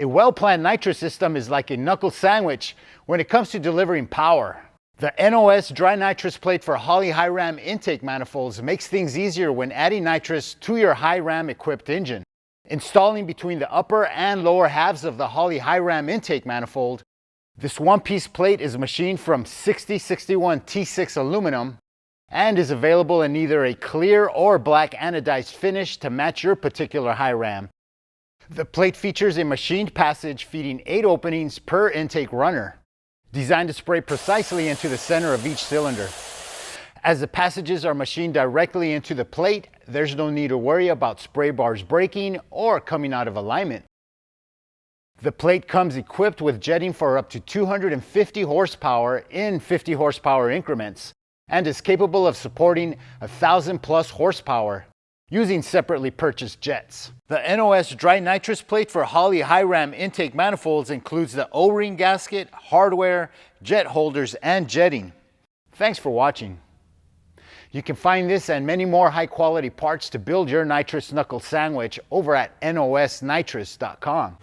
A well-planned nitrous system is like a knuckle sandwich when it comes to delivering power. The NOS Dry Nitrous Plate for Holley Hi-Ram intake manifolds makes things easier when adding nitrous to your Hi-Ram equipped engine. Installing between the upper and lower halves of the Holley Hi-Ram intake manifold, this one-piece plate is machined from 6061 T6 aluminum and is available in either a clear or black anodized finish to match your particular Hi-Ram. The plate features a machined passage feeding 8 openings per intake runner, designed to spray precisely into the center of each cylinder. As the passages are machined directly into the plate, there's no need to worry about spray bars breaking or coming out of alignment. The plate comes equipped with jetting for up to 250 horsepower in 50 horsepower increments and is capable of supporting 1,000+ horsepower using separately purchased jets. The NOS Dry Nitrous Plate for Holley Hi-Ram intake manifolds includes the O-ring gasket, hardware, jet holders, and jetting. Thanks for watching. You can find this and many more high-quality parts to build your nitrous knuckle sandwich over at nosnitrous.com.